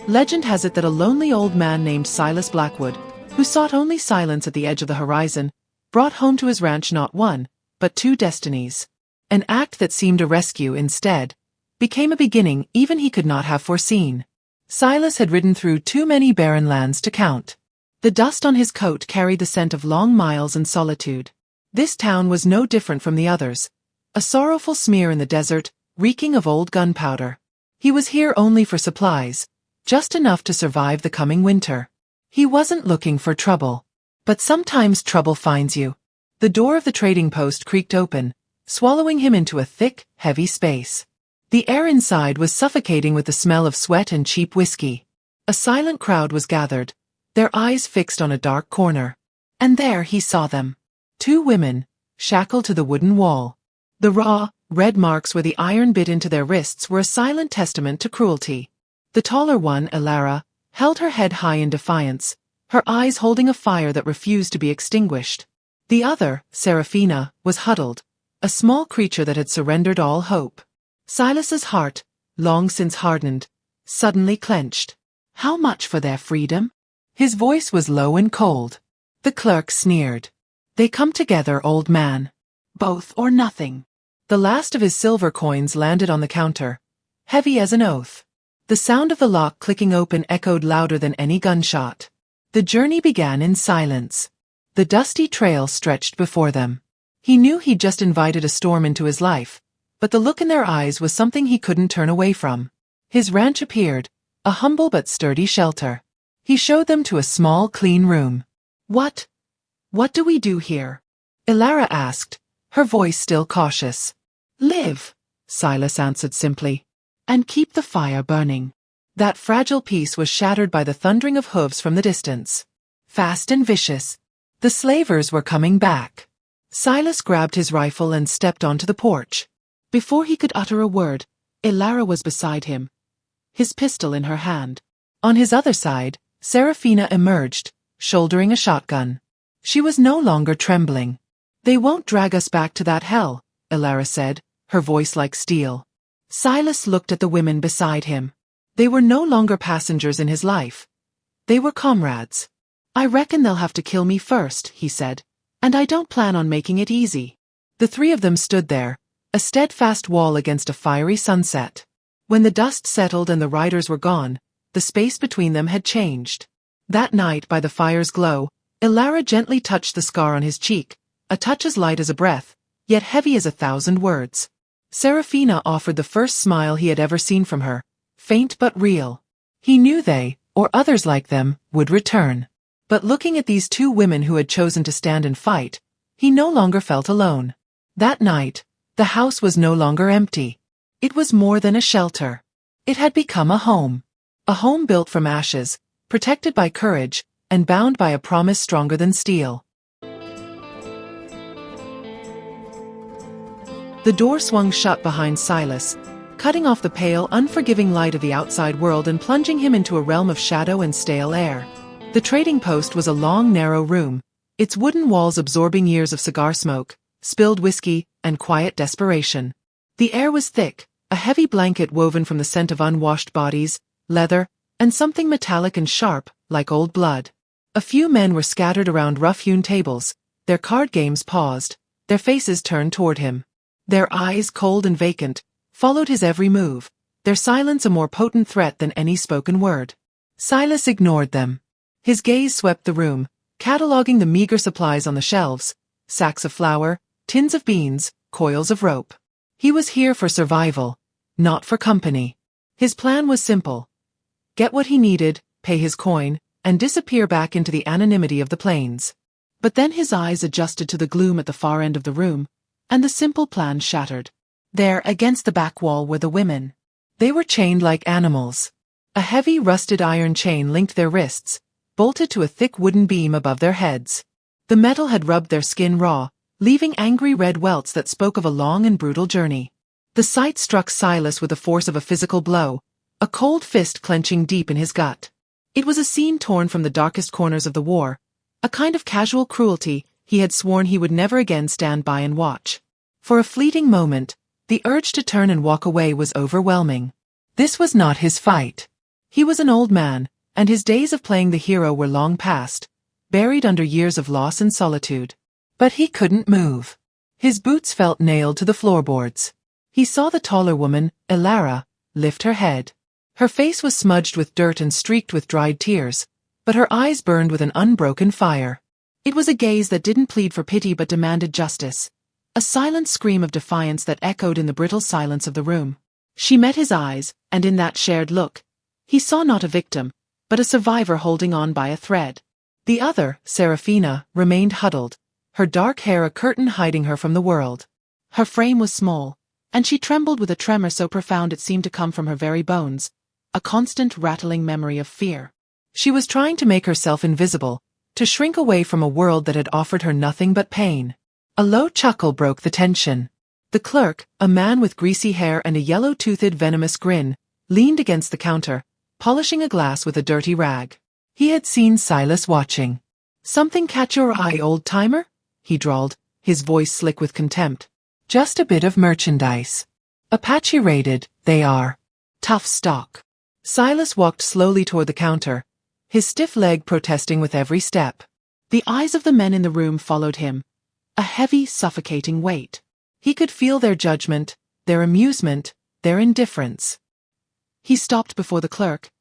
Legend has it that a lonely old man named Silas Blackwood, who sought only silence at the edge of the horizon, brought home to his ranch not one, but two destinies. An act that seemed a rescue instead became a beginning even he could not have foreseen. Silas had ridden through too many barren lands to count. The dust on his coat carried the scent of long miles and solitude. This town was no different from the others, a sorrowful smear in the desert, reeking of old gunpowder. He was here only for supplies, just enough to survive the coming winter. He wasn't looking for trouble. But sometimes trouble finds you. The door of the trading post creaked open, swallowing him into a thick, heavy space. The air inside was suffocating with the smell of sweat and cheap whiskey. A silent crowd was gathered, their eyes fixed on a dark corner. And there he saw them. Two women, shackled to the wooden wall. The raw, red marks where the iron bit into their wrists were a silent testament to cruelty. The taller one, Elara, held her head high in defiance, her eyes holding a fire that refused to be extinguished. The other, Seraphina, was huddled, a small creature that had surrendered all hope. Silas's heart, long since hardened, suddenly clenched. How much for their freedom? His voice was low and cold. The clerk sneered. They come together, old man. Both or nothing. The last of his silver coins landed on the counter, heavy as an oath. The sound of the lock clicking open echoed louder than any gunshot. The journey began in silence. The dusty trail stretched before them. He knew he'd just invited a storm into his life, but the look in their eyes was something he couldn't turn away from. His ranch appeared, a humble but sturdy shelter. He showed them to a small, clean room. What do we do here? Elara asked, her voice still cautious. Live, Silas answered simply, and keep the fire burning. That fragile peace was shattered by the thundering of hooves from the distance. Fast and vicious. The slavers were coming back. Silas grabbed his rifle and stepped onto the porch. Before he could utter a word, Elara was beside him, his pistol in her hand. On his other side, Seraphina emerged, shouldering a shotgun. She was no longer trembling. They won't drag us back to that hell, Elara said, her voice like steel. Silas looked at the women beside him. They were no longer passengers in his life. They were comrades. I reckon they'll have to kill me first, he said, and I don't plan on making it easy. The three of them stood there, a steadfast wall against a fiery sunset. When the dust settled and the riders were gone, the space between them had changed. That night, by the fire's glow, Elara gently touched the scar on his cheek, a touch as light as a breath, yet heavy as 1,000 words. Seraphina offered the first smile he had ever seen from her, faint but real. He knew they, or others like them, would return. But looking at these two women who had chosen to stand and fight, he no longer felt alone. That night, the house was no longer empty. It was more than a shelter. It had become a home. A home built from ashes, protected by courage, and bound by a promise stronger than steel. The door swung shut behind Silas, cutting off the pale, unforgiving light of the outside world and plunging him into a realm of shadow and stale air. The trading post was a long, narrow room, its wooden walls absorbing years of cigar smoke, spilled whiskey, and quiet desperation. The air was thick, a heavy blanket woven from the scent of unwashed bodies, leather, and something metallic and sharp, like old blood. A few men were scattered around rough-hewn tables, their card games paused, their faces turned toward him. Their eyes, cold and vacant, followed his every move, their silence a more potent threat than any spoken word. Silas ignored them. His gaze swept the room, cataloging the meager supplies on the shelves, sacks of flour, tins of beans, coils of rope. He was here for survival, not for company. His plan was simple. Get what he needed, pay his coin, and disappear back into the anonymity of the plains. But then his eyes adjusted to the gloom at the far end of the room, and the simple plan shattered. There, against the back wall, were the women. They were chained like animals. A heavy, rusted iron chain linked their wrists, bolted to a thick wooden beam above their heads. The metal had rubbed their skin raw, leaving angry red welts that spoke of a long and brutal journey. The sight struck Silas with the force of a physical blow, a cold fist clenching deep in his gut. It was a scene torn from the darkest corners of the war, a kind of casual cruelty he had sworn he would never again stand by and watch. For a fleeting moment, the urge to turn and walk away was overwhelming. This was not his fight. He was an old man, and his days of playing the hero were long past, buried under years of loss and solitude. But he couldn't move. His boots felt nailed to the floorboards. He saw the taller woman, Elara, lift her head. Her face was smudged with dirt and streaked with dried tears, but her eyes burned with an unbroken fire. It was a gaze that didn't plead for pity but demanded justice. A silent scream of defiance that echoed in the brittle silence of the room. She met his eyes, and in that shared look, he saw not a victim, but a survivor holding on by a thread. The other, Seraphina, remained huddled, her dark hair a curtain hiding her from the world. Her frame was small, and she trembled with a tremor so profound it seemed to come from her very bones, a constant rattling memory of fear. She was trying to make herself invisible, to shrink away from a world that had offered her nothing but pain. A low chuckle broke the tension. The clerk, a man with greasy hair and a yellow-toothed venomous grin, leaned against the counter, polishing a glass with a dirty rag. He had seen Silas watching. "Something catch your eye, old-timer?" he drawled, his voice slick with contempt. "Just a bit of merchandise. Apache rated, they are. Tough stock." Silas walked slowly toward the counter, his stiff leg protesting with every step. The eyes of the men in the room followed him, a heavy, suffocating weight. He could feel their judgment, their amusement, their indifference. He stopped before the clerk,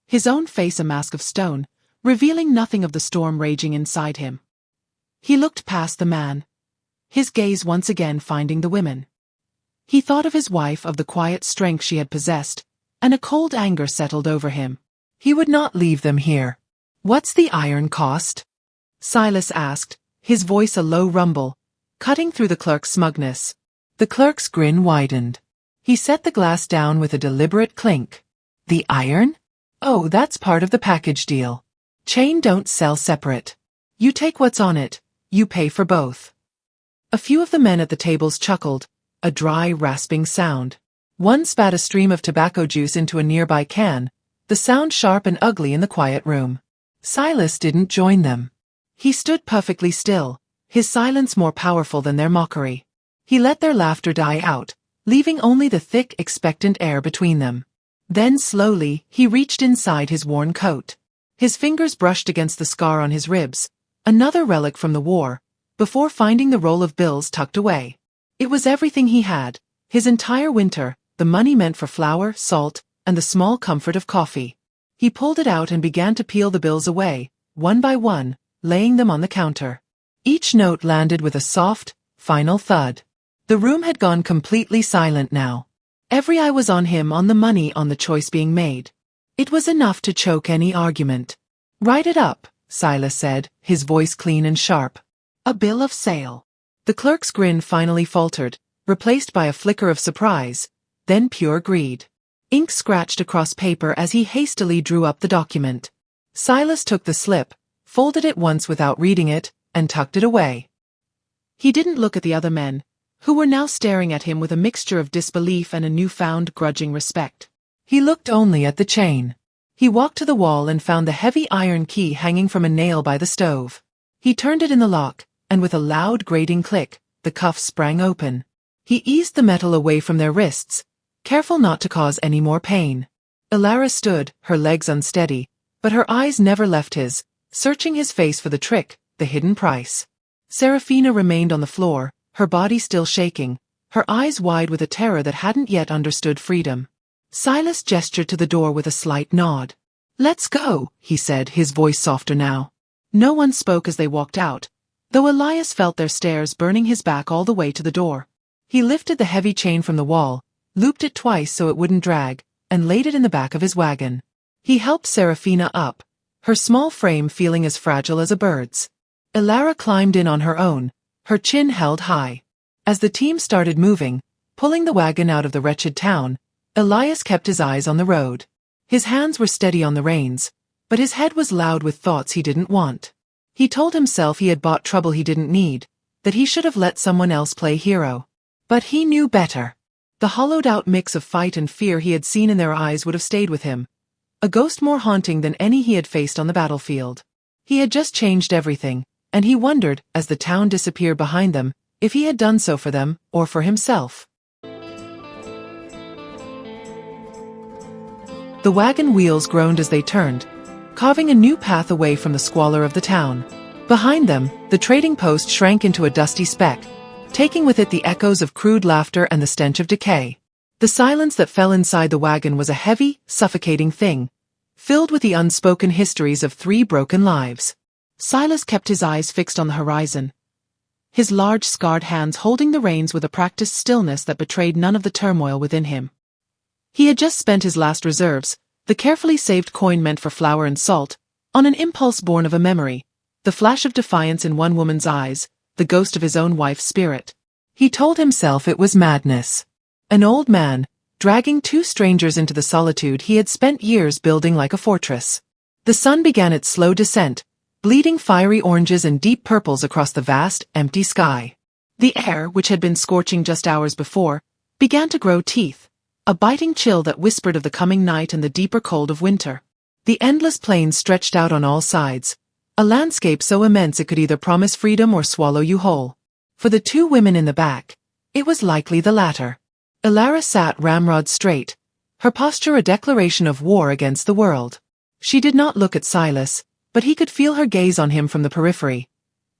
his own face a mask of stone, revealing nothing of the storm raging inside him. He looked past the man, his gaze once again finding the women. He thought of his wife, of the quiet strength she had possessed, and a cold anger settled over him. He would not leave them here. "What's the iron cost?" Silas asked, his voice a low rumble, cutting through the clerk's smugness. The clerk's grin widened. He set the glass down with a deliberate clink. "The iron? Oh, that's part of the package deal. Chain don't sell separate. You take what's on it, you pay for both." A few of the men at the tables chuckled, a dry, rasping sound. One spat a stream of tobacco juice into a nearby can, the sound sharp and ugly in the quiet room. Silas didn't join them. He stood perfectly still, his silence more powerful than their mockery. He let their laughter die out, leaving only the thick, expectant air between them. Then slowly, he reached inside his worn coat. His fingers brushed against the scar on his ribs, another relic from the war, before finding the roll of bills tucked away. It was everything he had, his entire winter, the money meant for flour, salt, and the small comfort of coffee. He pulled it out and began to peel the bills away, one by one, laying them on the counter. Each note landed with a soft, final thud. The room had gone completely silent now. Every eye was on him, on the money, on the choice being made. It was enough to choke any argument. "Write it up," Silas said, his voice clean and sharp. "A bill of sale." The clerk's grin finally faltered, replaced by a flicker of surprise, then pure greed. Ink scratched across paper as he hastily drew up the document. Silas took the slip, folded it once without reading it, and tucked it away. He didn't look at the other men, who were now staring at him with a mixture of disbelief and a newfound grudging respect. He looked only at the chain. He walked to the wall and found the heavy iron key hanging from a nail by the stove. He turned it in the lock, and with a loud grating click, the cuff sprang open. He eased the metal away from their wrists, careful not to cause any more pain. Elara stood, her legs unsteady, but her eyes never left his, searching his face for the trick, the hidden price. Seraphina remained on the floor, her body still shaking, her eyes wide with a terror that hadn't yet understood freedom. Silas gestured to the door with a slight nod. "Let's go," he said, his voice softer now. No one spoke as they walked out, though Elias felt their stares burning his back all the way to the door. He lifted the heavy chain from the wall, looped it twice so it wouldn't drag, and laid it in the back of his wagon. He helped Seraphina up, her small frame feeling as fragile as a bird's. Elara climbed in on her own, her chin held high. As the team started moving, pulling the wagon out of the wretched town, Elias kept his eyes on the road. His hands were steady on the reins, but his head was loud with thoughts he didn't want. He told himself he had bought trouble he didn't need, that he should have let someone else play hero. But he knew better. The hollowed-out mix of fight and fear he had seen in their eyes would have stayed with him, a ghost more haunting than any he had faced on the battlefield. He had just changed everything, and he wondered, as the town disappeared behind them, if he had done so for them, or for himself. The The wagon wheels groaned as they turned, carving a new path away from the squalor of the town. Behind them, the trading post shrank into a dusty speck, taking with it the echoes of crude laughter and the stench of decay. The silence that fell inside the wagon was a heavy, suffocating thing, filled with the unspoken histories of 3 broken lives. Silas kept his eyes fixed on the horizon, his large scarred hands holding the reins with a practiced stillness that betrayed none of the turmoil within him. He had just spent his last reserves, the carefully saved coin meant for flour and salt, on an impulse born of a memory, the flash of defiance in one woman's eyes, the ghost of his own wife's spirit. He told himself it was madness. An old man, dragging 2 strangers into the solitude he had spent years building like a fortress. The sun began its slow descent, bleeding fiery oranges and deep purples across the vast, empty sky. The air, which had been scorching just hours before, began to grow teeth, a biting chill that whispered of the coming night and the deeper cold of winter. The endless plains stretched out on all sides, a landscape so immense it could either promise freedom or swallow you whole. For the 2 women in the back, it was likely the latter. Elara sat ramrod straight, her posture a declaration of war against the world. She did not look at Silas, but he could feel her gaze on him from the periphery.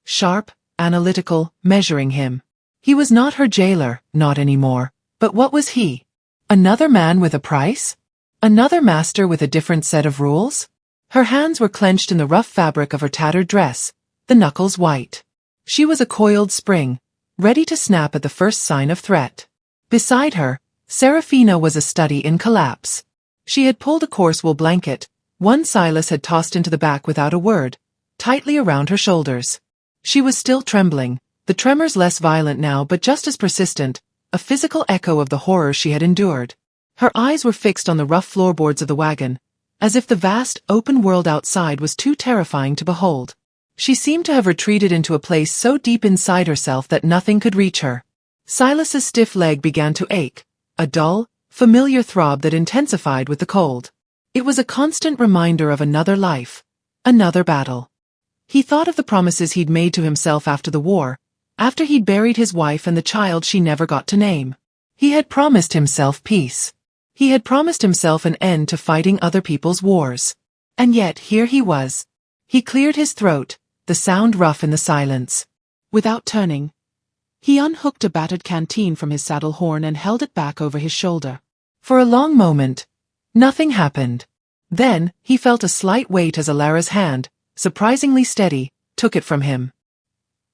Sharp, analytical, measuring him. He was not her jailer, not anymore. But what was he? Another man with a price? Another master with a different set of rules? Her hands were clenched in the rough fabric of her tattered dress, the knuckles white. She was a coiled spring, ready to snap at the first sign of threat. Beside her, Seraphina was a study in collapse. She had pulled a coarse wool blanket, one Silas had tossed into the back without a word, tightly around her shoulders. She was still trembling, the tremors less violent now but just as persistent, a physical echo of the horror she had endured. Her eyes were fixed on the rough floorboards of the wagon, as if the vast, open world outside was too terrifying to behold. She seemed to have retreated into a place so deep inside herself that nothing could reach her. Silas's stiff leg began to ache, a dull, familiar throb that intensified with the cold. It was a constant reminder of another life, another battle. He thought of the promises he'd made to himself after the war, after he'd buried his wife and the child she never got to name. He had promised himself peace. He had promised himself an end to fighting other people's wars. And yet here he was. He cleared his throat, the sound rough in the silence. Without turning, he unhooked a battered canteen from his saddle horn and held it back over his shoulder. For a long moment, nothing happened. Then, he felt a slight weight as Elara's hand, surprisingly steady, took it from him.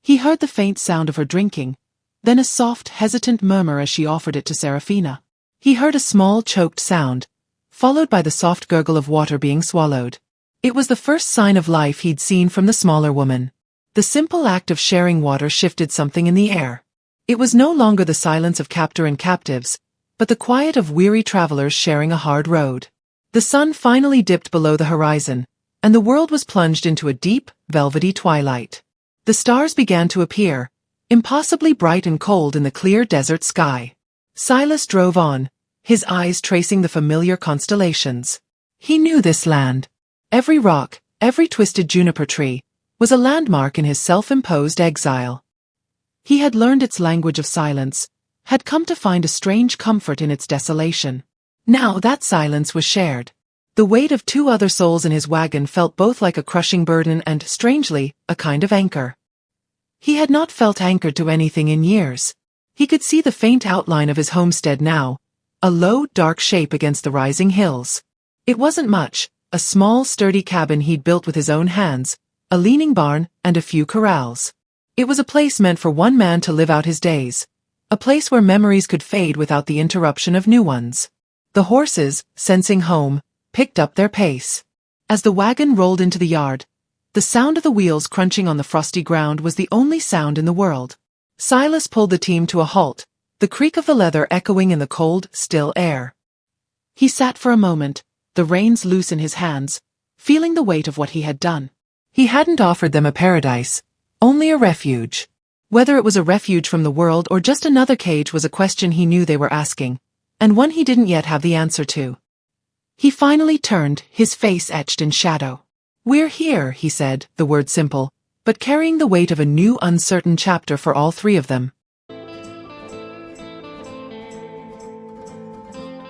He heard the faint sound of her drinking, then a soft, hesitant murmur as she offered it to Seraphina. He heard a small, choked sound, followed by the soft gurgle of water being swallowed. It was the first sign of life he'd seen from the smaller woman. The simple act of sharing water shifted something in the air. It was no longer the silence of captor and captives, but the quiet of weary travelers sharing a hard road. The sun finally dipped below the horizon, and the world was plunged into a deep, velvety twilight. The stars began to appear, impossibly bright and cold in the clear desert sky. Silas drove on, his eyes tracing the familiar constellations. He knew this land. Every rock, every twisted juniper tree, was a landmark in his self-imposed exile. He had learned its language of silence, had come to find a strange comfort in its desolation. Now that silence was shared. The weight of 2 other souls in his wagon felt both like a crushing burden and, strangely, a kind of anchor. He had not felt anchored to anything in years. He could see the faint outline of his homestead now, a low, dark shape against the rising hills. It wasn't much, a small, sturdy cabin he'd built with his own hands, a leaning barn, and a few corrals. It was a place meant for one man to live out his days, a place where memories could fade without the interruption of new ones. The horses, sensing home, picked up their pace. As the wagon rolled into the yard, the sound of the wheels crunching on the frosty ground was the only sound in the world. Silas pulled the team to a halt, the creak of the leather echoing in the cold, still air. He sat for a moment, the reins loose in his hands, feeling the weight of what he had done. He hadn't offered them a paradise, only a refuge. Whether it was a refuge from the world or just another cage was a question he knew they were asking, and one he didn't yet have the answer to. He finally turned, his face etched in shadow. "We're here," he said, the word simple, but carrying the weight of a new uncertain chapter for all 3 of them.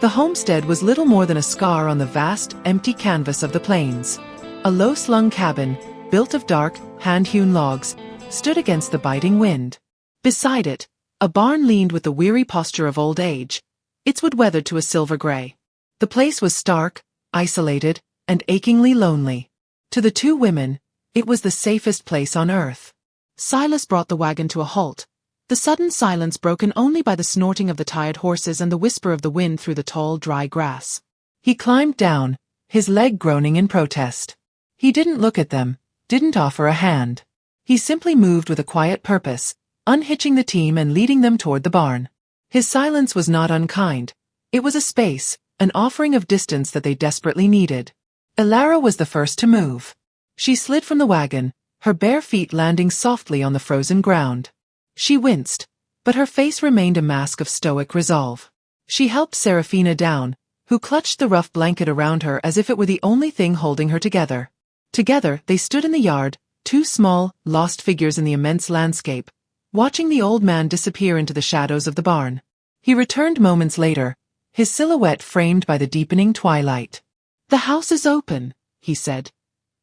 The homestead was little more than a scar on the vast, empty canvas of the plains. A low-slung cabin, built of dark, hand-hewn logs, stood against the biting wind. Beside it, a barn leaned with the weary posture of old age, its wood weathered to a silver gray. The place was stark, isolated, and achingly lonely. To the two women, it was the safest place on earth. Silas brought the wagon to a halt, the sudden silence broken only by the snorting of the tired horses and the whisper of the wind through the tall, dry grass. He climbed down, his leg groaning in protest. He didn't look at them, didn't offer a hand. He simply moved with a quiet purpose, unhitching the team and leading them toward the barn. His silence was not unkind. It was a space, an offering of distance that they desperately needed. Elara was the first to move. She slid from the wagon, her bare feet landing softly on the frozen ground. She winced, but her face remained a mask of stoic resolve. She helped Seraphina down, who clutched the rough blanket around her as if it were the only thing holding her together. Together, they stood in the yard, two small, lost figures in the immense landscape, watching the old man disappear into the shadows of the barn. He returned moments later, his silhouette framed by the deepening twilight. "The house is open," he said,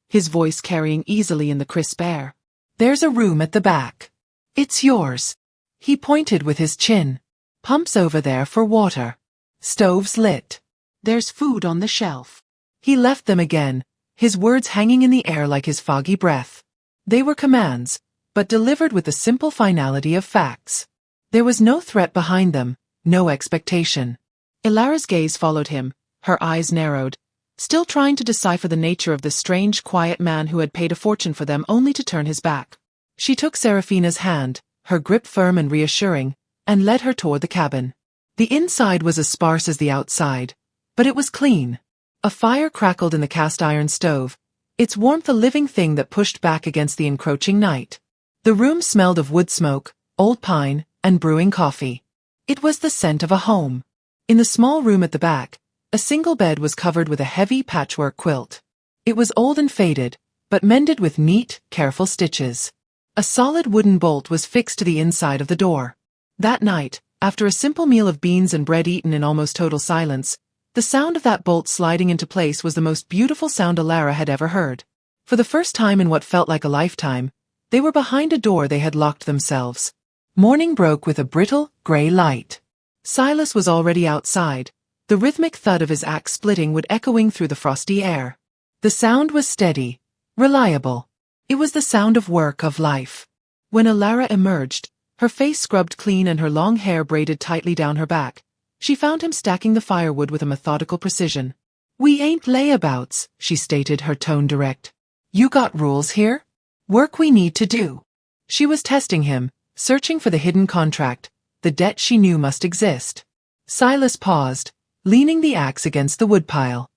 his voice carrying easily in the crisp air. "There's a room at the back. It's yours." He pointed with his chin. "Pumps over there for water. Stove's lit. There's food on the shelf." He left them again, his words hanging in the air like his foggy breath. They were commands, but delivered with the simple finality of facts. There was no threat behind them, no expectation. Elara's gaze followed him, her eyes narrowed, still trying to decipher the nature of the strange, quiet man who had paid a fortune for them only to turn his back. She took Seraphina's hand, her grip firm and reassuring, and led her toward the cabin. The inside was as sparse as the outside, but it was clean. A fire crackled in the cast-iron stove, its warmth a living thing that pushed back against the encroaching night. The room smelled of wood smoke, old pine, and brewing coffee. It was the scent of a home. In the small room at the back, a single bed was covered with a heavy patchwork quilt. It was old and faded, but mended with neat, careful stitches. A solid wooden bolt was fixed to the inside of the door. That night, after a simple meal of beans and bread eaten in almost total silence, the sound of that bolt sliding into place was the most beautiful sound Elara had ever heard. For the first time in what felt like a lifetime, they were behind a door they had locked themselves. Morning broke with a brittle, gray light. Silas was already outside, the rhythmic thud of his axe splitting wood echoing through the frosty air. The sound was steady, reliable. It was the sound of work, of life. When Elara emerged, her face scrubbed clean and her long hair braided tightly down her back, she found him stacking the firewood with a methodical precision. "We ain't layabouts," she stated, her tone direct. "You got rules here? Work we need to do." She was testing him, searching for the hidden contract, the debt she knew must exist. Silas paused, leaning the axe against the woodpile.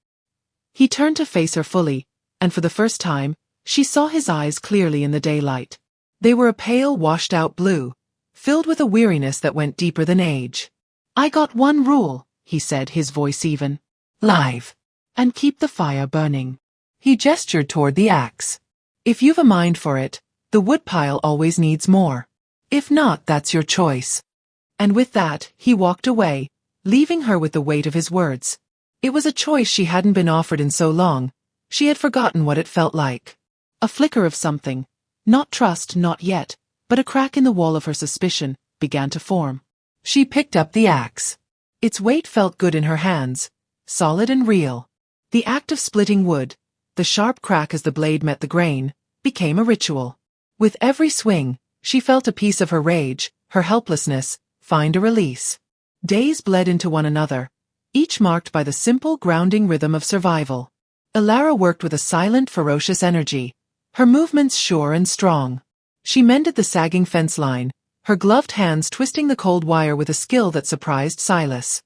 He turned to face her fully, and for the first time, she saw his eyes clearly in the daylight. They were a pale, washed-out blue, filled with a weariness that went deeper than age. "I got one rule," he said, his voice even. "Live. And keep the fire burning." He gestured toward the axe. "If you've a mind for it, the woodpile always needs more. If not, that's your choice." And with that, he walked away, leaving her with the weight of his words. It was a choice she hadn't been offered in so long. She had forgotten what it felt like. A flicker of something, not trust, not yet, but a crack in the wall of her suspicion, began to form. She picked up the axe. Its weight felt good in her hands, solid and real. The act of splitting wood, the sharp crack as the blade met the grain, became a ritual. With every swing, she felt a piece of her rage, her helplessness, find a release. Days bled into one another, each marked by the simple grounding rhythm of survival. Elara worked with a silent, ferocious energy, her movements sure and strong. She mended the sagging fence line, her gloved hands twisting the cold wire with a skill that surprised Silas.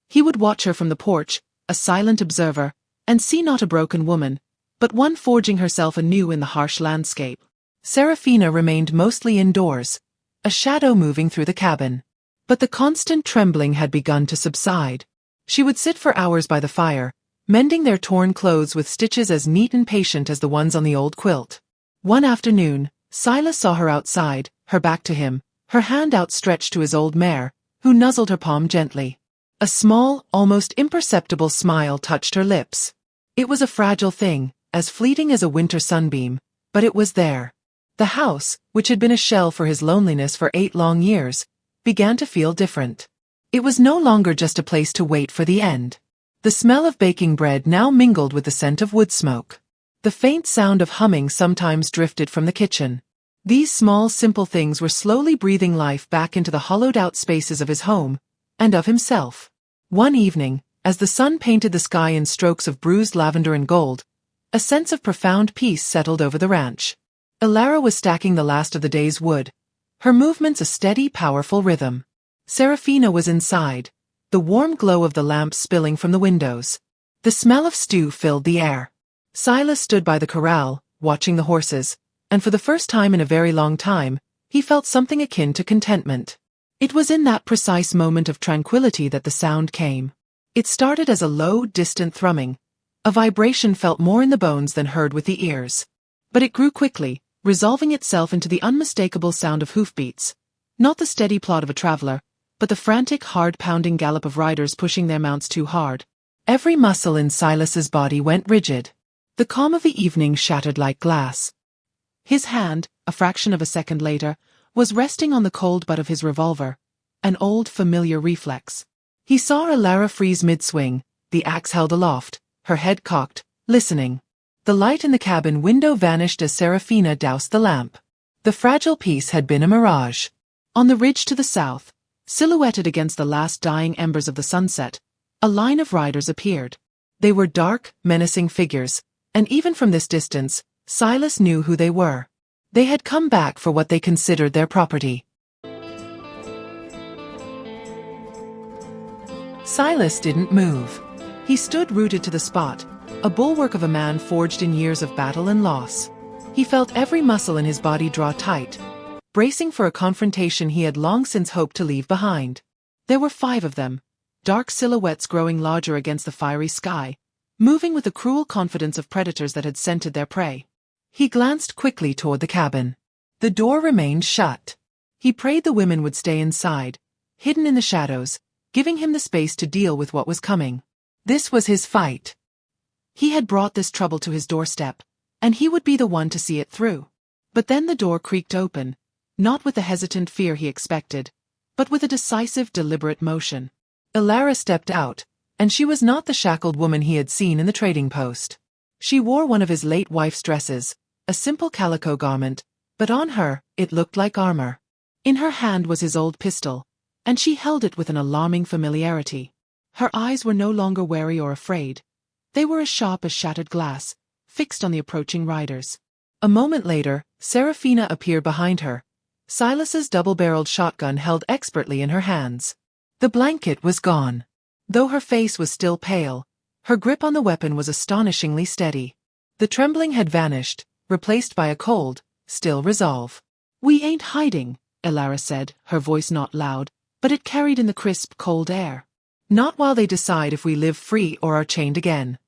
He would watch her from the porch, a silent observer, and see not a broken woman, but one forging herself anew in the harsh landscape. Seraphina remained mostly indoors, a shadow moving through the cabin. But the constant trembling had begun to subside. She would sit for hours by the fire, mending their torn clothes with stitches as neat and patient as the ones on the old quilt. One afternoon, Silas saw her outside, her back to him, her hand outstretched to his old mare, who nuzzled her palm gently. A small, almost imperceptible smile touched her lips. It was a fragile thing, as fleeting as a winter sunbeam, but it was there. The house, which had been a shell for his loneliness for 8 long years, began to feel different. It was no longer just a place to wait for the end. The smell of baking bread now mingled with the scent of wood smoke. The faint sound of humming sometimes drifted from the kitchen. These small, simple things were slowly breathing life back into the hollowed-out spaces of his home, and of himself. One evening, as the sun painted the sky in strokes of bruised lavender and gold, a sense of profound peace settled over the ranch. Elara was stacking the last of the day's wood, her movements a steady, powerful rhythm. Seraphina was inside, the warm glow of the lamps spilling from the windows. The smell of stew filled the air. Silas stood by the corral, watching the horses, and for the first time in a very long time, he felt something akin to contentment. It was in that precise moment of tranquility that the sound came. It started as a low, distant thrumming, a vibration felt more in the bones than heard with the ears. But it grew quickly, resolving itself into the unmistakable sound of hoofbeats, not the steady plod of a traveler, but the frantic, hard-pounding gallop of riders pushing their mounts too hard. Every muscle in Silas's body went rigid. The calm of the evening shattered like glass. His hand, a fraction of a second later, was resting on the cold butt of his revolver, an old, familiar reflex. He saw Elara freeze mid-swing, the axe held aloft, her head cocked, listening. The light in the cabin window vanished as Seraphina doused the lamp. The fragile piece had been a mirage. On the ridge to the south, silhouetted against the last dying embers of the sunset, a line of riders appeared. They were dark, menacing figures, and even from this distance, Silas knew who they were. They had come back for what they considered their property. Silas didn't move. He stood rooted to the spot, a bulwark of a man forged in years of battle and loss. He felt every muscle in his body draw tight, bracing for a confrontation he had long since hoped to leave behind. There were 5 of them, dark silhouettes growing larger against the fiery sky, moving with the cruel confidence of predators that had scented their prey. He glanced quickly toward the cabin. The door remained shut. He prayed the women would stay inside, hidden in the shadows, giving him the space to deal with what was coming. This was his fight. He had brought this trouble to his doorstep, and he would be the one to see it through. But then the door creaked open, not with the hesitant fear he expected, but with a decisive, deliberate motion. Elara stepped out, and she was not the shackled woman he had seen in the trading post. She wore one of his late wife's dresses, a simple calico garment, but on her, it looked like armor. In her hand was his old pistol, and she held it with an alarming familiarity. Her eyes were no longer wary or afraid. They were as sharp as shattered glass, fixed on the approaching riders. A moment later, Seraphina appeared behind her, Silas's double-barreled shotgun held expertly in her hands. The blanket was gone. Though her face was still pale, her grip on the weapon was astonishingly steady. The trembling had vanished, replaced by a cold, still resolve. "We ain't hiding," Elara said, her voice not loud, but it carried in the crisp, cold air. "Not while they decide if we live free or are chained again."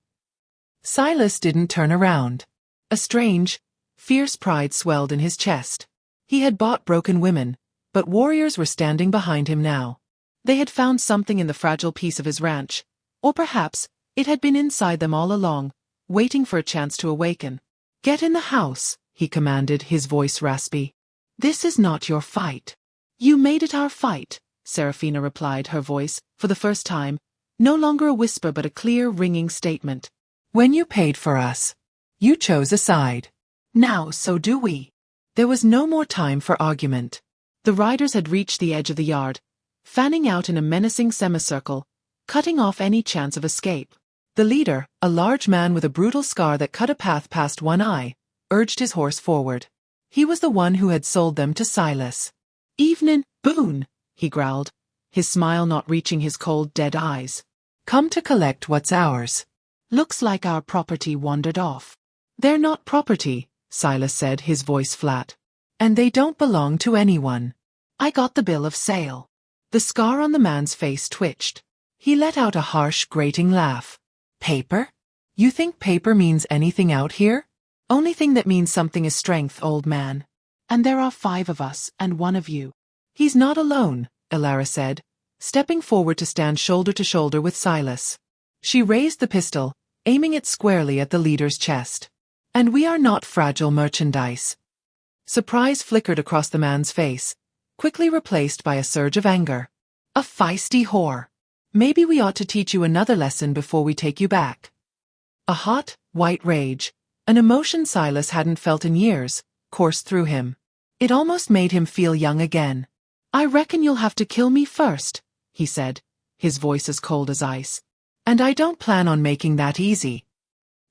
Silas didn't turn around. A strange, fierce pride swelled in his chest. He had bought broken women, but warriors were standing behind him now. They had found something in the fragile piece of his ranch, or perhaps it had been inside them all along, waiting for a chance to awaken. "Get in the house," he commanded, his voice raspy. "This is not your fight." "You made it our fight," Seraphina replied, her voice, for the first time, no longer a whisper but a clear, ringing statement. "When you paid for us, you chose a side. Now so do we." There was no more time for argument. The riders had reached the edge of the yard, fanning out in a menacing semicircle, cutting off any chance of escape. The leader, a large man with a brutal scar that cut a path past one eye, urged his horse forward. He was the one who had sold them to Silas. "Evenin', Boone," he growled, his smile not reaching his cold, dead eyes. "Come to collect what's ours. Looks like our property wandered off." "They're not property," Silas said, his voice flat. "And they don't belong to anyone. I got the bill of sale." The scar on the man's face twitched. He let out a harsh, grating laugh. "Paper? You think paper means anything out here? Only thing that means something is strength, old man. And there are 5 of us and 1 of you." "He's not alone," Elara said, stepping forward to stand shoulder to shoulder with Silas. She raised the pistol, aiming it squarely at the leader's chest. "And we are not fragile merchandise." Surprise flickered across the man's face, quickly replaced by a surge of anger. "A feisty whore. Maybe we ought to teach you another lesson before we take you back." A hot, white rage, an emotion Silas hadn't felt in years, coursed through him. It almost made him feel young again. "I reckon you'll have to kill me first," he said, his voice as cold as ice. "And I don't plan on making that easy."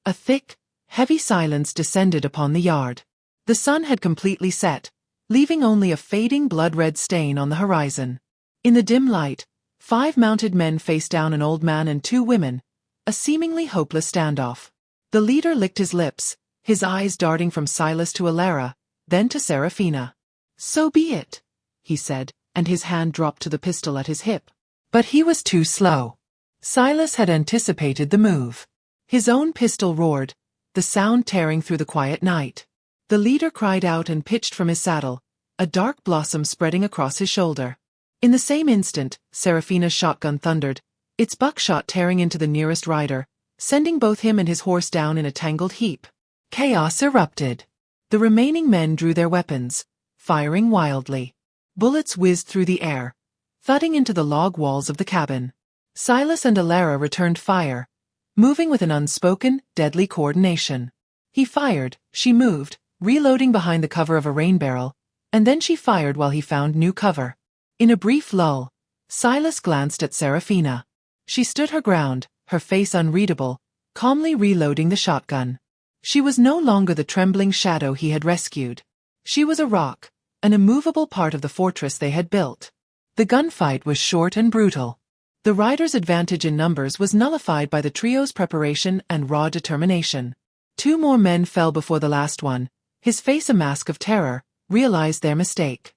A thick, heavy silence descended upon the yard. The sun had completely set, leaving only a fading blood-red stain on the horizon. In the dim light, 5 mounted men faced down an old man and 2 women, a seemingly hopeless standoff. The leader licked his lips, his eyes darting from Silas to Elara, then to Seraphina. "So be it," he said, and his hand dropped to the pistol at his hip. But he was too slow. Silas had anticipated the move. His own pistol roared, the sound tearing through the quiet night. The leader cried out and pitched from his saddle, a dark blossom spreading across his shoulder. In the same instant, Seraphina's shotgun thundered, its buckshot tearing into the nearest rider, sending both him and his horse down in a tangled heap. Chaos erupted. The remaining men drew their weapons, firing wildly. Bullets whizzed through the air, thudding into the log walls of the cabin. Silas and Elara returned fire, moving with an unspoken, deadly coordination. He fired, she moved, reloading behind the cover of a rain barrel, and then she fired while he found new cover. In a brief lull, Silas glanced at Seraphina. She stood her ground, her face unreadable, calmly reloading the shotgun. She was no longer the trembling shadow he had rescued. She was a rock, an immovable part of the fortress they had built. The gunfight was short and brutal. The riders' advantage in numbers was nullified by the trio's preparation and raw determination. 2 more men fell before the last one, his face a mask of terror, realized their mistake.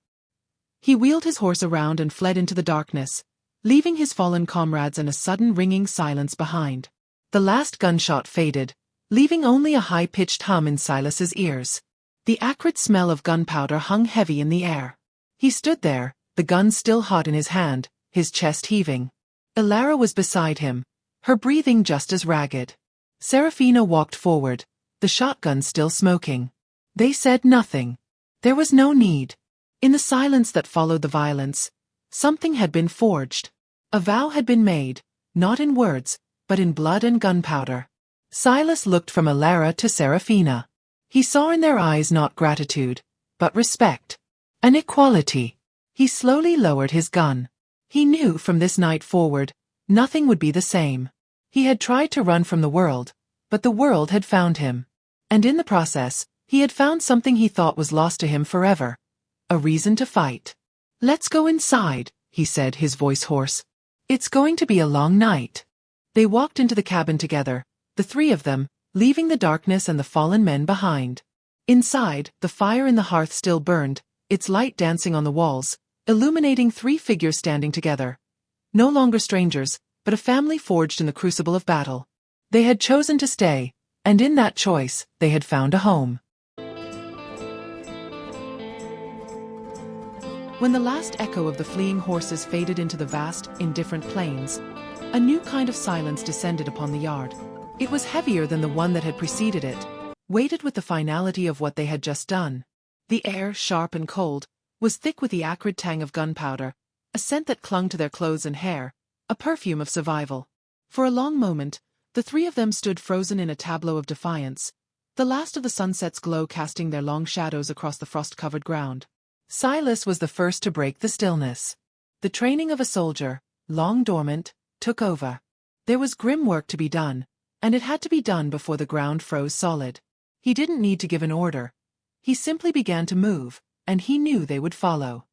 He wheeled his horse around and fled into the darkness, leaving his fallen comrades in a sudden ringing silence behind. The last gunshot faded, leaving only a high-pitched hum in Silas's ears. The acrid smell of gunpowder hung heavy in the air. He stood there, the gun still hot in his hand, his chest heaving. Elara was beside him, her breathing just as ragged. Seraphina walked forward, the shotgun still smoking. They said nothing. There was no need. In the silence that followed the violence, something had been forged. A vow had been made, not in words, but in blood and gunpowder. Silas looked from Elara to Seraphina. He saw in their eyes not gratitude, but respect. An equality. He slowly lowered his gun. He knew from this night forward, nothing would be the same. He had tried to run from the world, but the world had found him. And in the process, he had found something he thought was lost to him forever. A reason to fight. "Let's go inside," he said, his voice hoarse. "It's going to be a long night." They walked into the cabin together, the 3 of them, leaving the darkness and the fallen men behind. Inside, the fire in the hearth still burned, its light dancing on the walls, illuminating 3 figures standing together. No longer strangers, but a family forged in the crucible of battle. They had chosen to stay, and in that choice, they had found a home. When the last echo of the fleeing horses faded into the vast, indifferent plains, a new kind of silence descended upon the yard. It was heavier than the one that had preceded it, weighted with the finality of what they had just done. The air, sharp and cold, was thick with the acrid tang of gunpowder, a scent that clung to their clothes and hair, a perfume of survival. For a long moment, the 3 of them stood frozen in a tableau of defiance, the last of the sunset's glow casting their long shadows across the frost-covered ground. Silas was the first to break the stillness. The training of a soldier, long dormant, took over. There was grim work to be done, and it had to be done before the ground froze solid. He didn't need to give an order. He simply began to move, and he knew they would follow.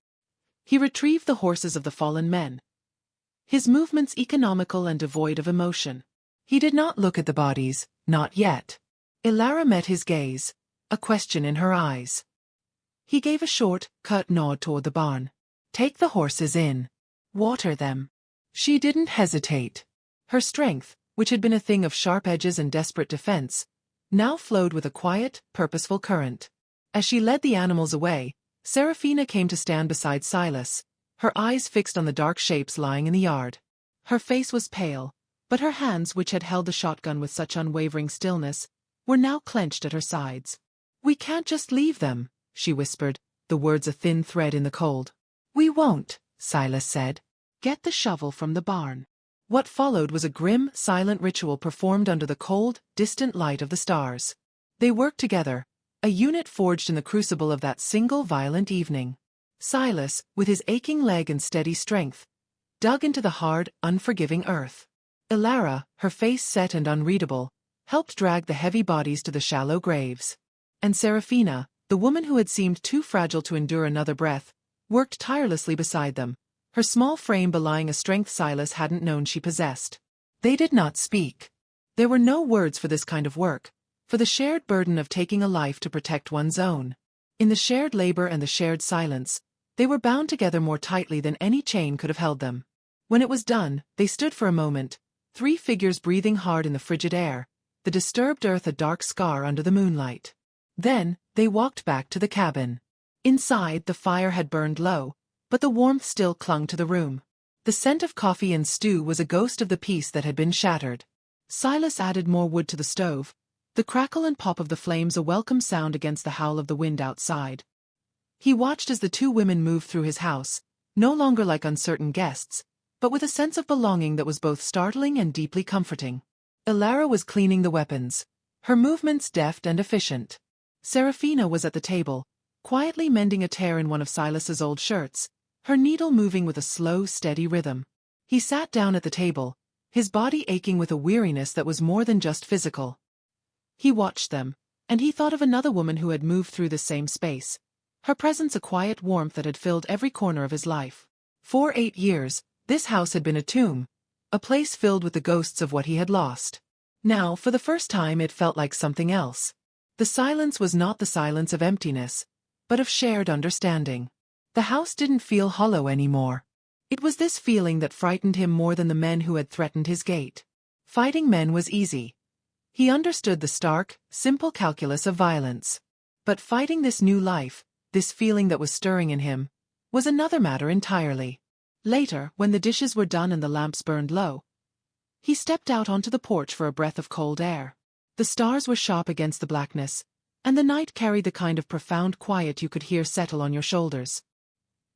He retrieved the horses of the fallen men, his movements economical and devoid of emotion. He did not look at the bodies, not yet. Elara met his gaze, a question in her eyes. He gave a short, curt nod toward the barn. "Take the horses in. Water them." She didn't hesitate. Her strength, which had been a thing of sharp edges and desperate defense, now flowed with a quiet, purposeful current. As she led the animals away, Seraphina came to stand beside Silas, her eyes fixed on the dark shapes lying in the yard. Her face was pale, but her hands, which had held the shotgun with such unwavering stillness, were now clenched at her sides. "We can't just leave them," she whispered, the words a thin thread in the cold. "We won't," Silas said. "Get the shovel from the barn." What followed was a grim, silent ritual performed under the cold, distant light of the stars. They worked together, a unit forged in the crucible of that single violent evening. Silas, with his aching leg and steady strength, dug into the hard, unforgiving earth. Elara, her face set and unreadable, helped drag the heavy bodies to the shallow graves. And Seraphina, the woman who had seemed too fragile to endure another breath, worked tirelessly beside them, her small frame belying a strength Silas hadn't known she possessed. They did not speak. There were no words for this kind of work, for the shared burden of taking a life to protect one's own. In the shared labor and the shared silence, they were bound together more tightly than any chain could have held them. When it was done, they stood for a moment, three figures breathing hard in the frigid air, the disturbed earth a dark scar under the moonlight. Then, they walked back to the cabin. Inside, the fire had burned low, but the warmth still clung to the room. The scent of coffee and stew was a ghost of the peace that had been shattered. Silas added more wood to the stove, the crackle and pop of the flames a welcome sound against the howl of the wind outside. He watched as the two women moved through his house, no longer like uncertain guests, but with a sense of belonging that was both startling and deeply comforting. Elara was cleaning the weapons, her movements deft and efficient. Seraphina was at the table, quietly mending a tear in one of Silas's old shirts, her needle moving with a slow, steady rhythm. He sat down at the table, his body aching with a weariness that was more than just physical. He watched them, and he thought of another woman who had moved through the same space, her presence a quiet warmth that had filled every corner of his life. For 8 years, this house had been a tomb, a place filled with the ghosts of what he had lost. Now, for the first time, it felt like something else. The silence was not the silence of emptiness, but of shared understanding. The house didn't feel hollow anymore. It was this feeling that frightened him more than the men who had threatened his gate. Fighting men was easy. He understood the stark, simple calculus of violence. But fighting this new life, this feeling that was stirring in him, was another matter entirely. Later, when the dishes were done and the lamps burned low, he stepped out onto the porch for a breath of cold air. The stars were sharp against the blackness, and the night carried the kind of profound quiet you could hear settle on your shoulders.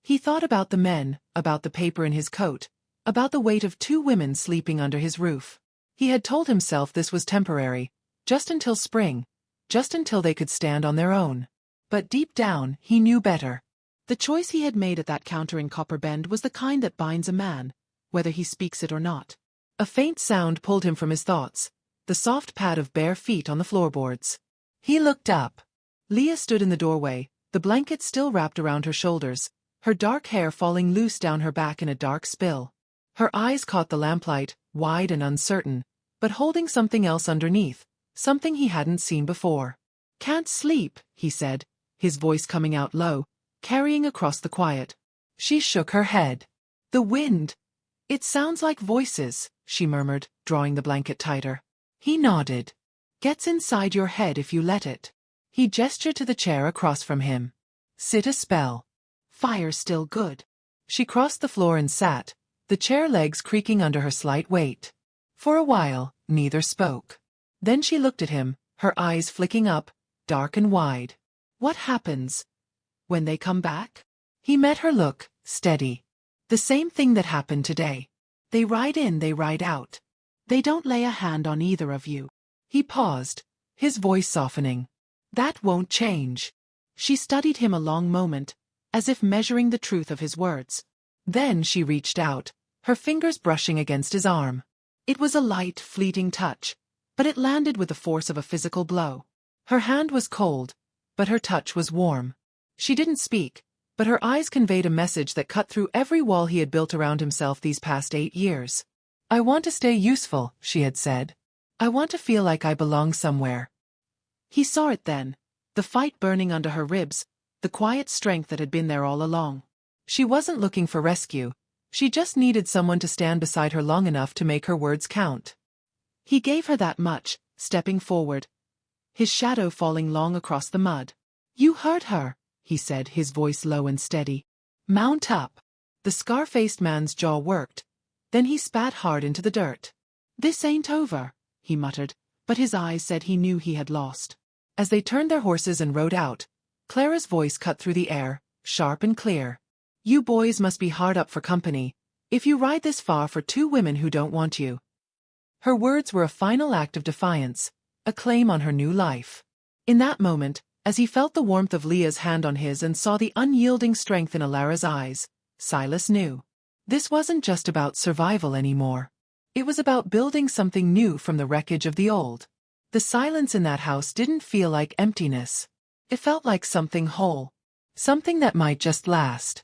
He thought about the men, about the paper in his coat, about the weight of 2 women sleeping under his roof. He had told himself this was temporary, just until spring, just until they could stand on their own. But deep down, he knew better. The choice he had made at that counter in Copper Bend was the kind that binds a man, whether he speaks it or not. A faint sound pulled him from his thoughts, the soft pad of bare feet on the floorboards. He looked up. Leah stood in the doorway, the blanket still wrapped around her shoulders, her dark hair falling loose down her back in a dark spill. Her eyes caught the lamplight, wide and uncertain, but holding something else underneath, something he hadn't seen before. "Can't sleep," he said, his voice coming out low, carrying across the quiet. She shook her head. "The wind. It sounds like voices," she murmured, drawing the blanket tighter. He nodded. "Gets inside your head if you let it." He gestured to the chair across from him. "Sit a spell. Fire's still good." She crossed the floor and sat, the chair legs creaking under her slight weight. For a while, neither spoke. Then she looked at him, her eyes flicking up, dark and wide. "What happens when they come back?" He met her look, steady. "The same thing that happened today. They ride in, they ride out. They don't lay a hand on either of you." He paused, his voice softening. "That won't change." She studied him a long moment, as if measuring the truth of his words. Then she reached out, her fingers brushing against his arm. It was a light, fleeting touch, but it landed with the force of a physical blow. Her hand was cold, but her touch was warm. She didn't speak, but her eyes conveyed a message that cut through every wall he had built around himself these past 8 years. "I want to stay useful," she had said. "I want to feel like I belong somewhere." He saw it then, the fight burning under her ribs, the quiet strength that had been there all along. She wasn't looking for rescue, she just needed someone to stand beside her long enough to make her words count. He gave her that much, stepping forward, his shadow falling long across the mud. "You heard her," he said, his voice low and steady. "Mount up." The scar-faced man's jaw worked, then he spat hard into the dirt. "This ain't over," he muttered, but his eyes said he knew he had lost. As they turned their horses and rode out, Clara's voice cut through the air, sharp and clear. "You boys must be hard up for company, if you ride this far for two women who don't want you." Her words were a final act of defiance, a claim on her new life. In that moment, as he felt the warmth of Leah's hand on his and saw the unyielding strength in Elara's eyes, Silas knew. This wasn't just about survival anymore. It was about building something new from the wreckage of the old. The silence in that house didn't feel like emptiness. It felt like something whole. Something that might just last.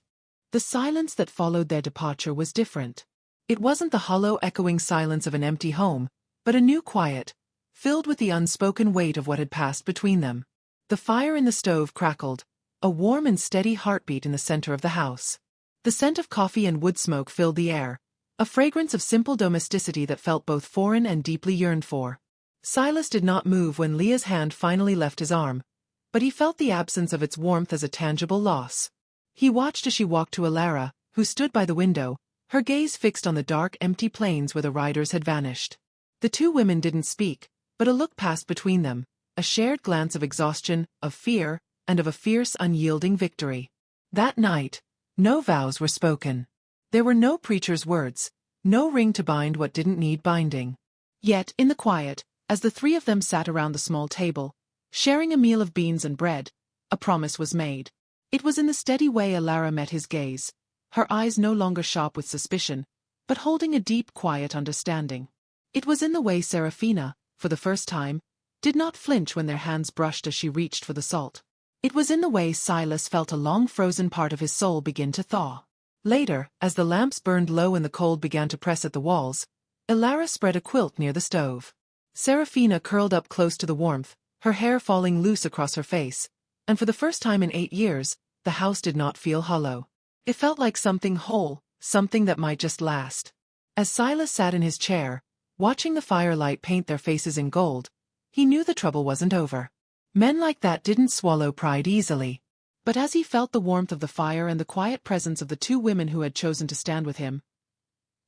The silence that followed their departure was different. It wasn't the hollow echoing silence of an empty home, but a new quiet, filled with the unspoken weight of what had passed between them. The fire in the stove crackled, a warm and steady heartbeat in the center of the house. The scent of coffee and wood smoke filled the air, a fragrance of simple domesticity that felt both foreign and deeply yearned for. Silas did not move when Leah's hand finally left his arm, but he felt the absence of its warmth as a tangible loss. He watched as she walked to Elara, who stood by the window, her gaze fixed on the dark, empty plains where the riders had vanished. The two women didn't speak, but a look passed between them, a shared glance of exhaustion, of fear, and of a fierce, unyielding victory. That night, no vows were spoken. There were no preacher's words, no ring to bind what didn't need binding. Yet, in the quiet, as the three of them sat around the small table, sharing a meal of beans and bread, a promise was made. It was in the steady way Elara met his gaze, her eyes no longer sharp with suspicion, but holding a deep, quiet understanding. It was in the way Seraphina, for the first time, did not flinch when their hands brushed as she reached for the salt. It was in the way Silas felt a long-frozen part of his soul begin to thaw. Later, as the lamps burned low and the cold began to press at the walls, Elara spread a quilt near the stove. Seraphina curled up close to the warmth, her hair falling loose across her face, and for the first time in 8 years, the house did not feel hollow. It felt like something whole, something that might just last. As Silas sat in his chair, watching the firelight paint their faces in gold, he knew the trouble wasn't over. Men like that didn't swallow pride easily. But as he felt the warmth of the fire and the quiet presence of the two women who had chosen to stand with him,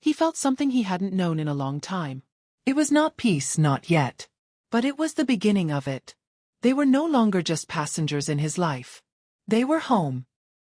he felt something he hadn't known in a long time. It was not peace, not yet. But it was the beginning of it. They were no longer just passengers in his life. They were home.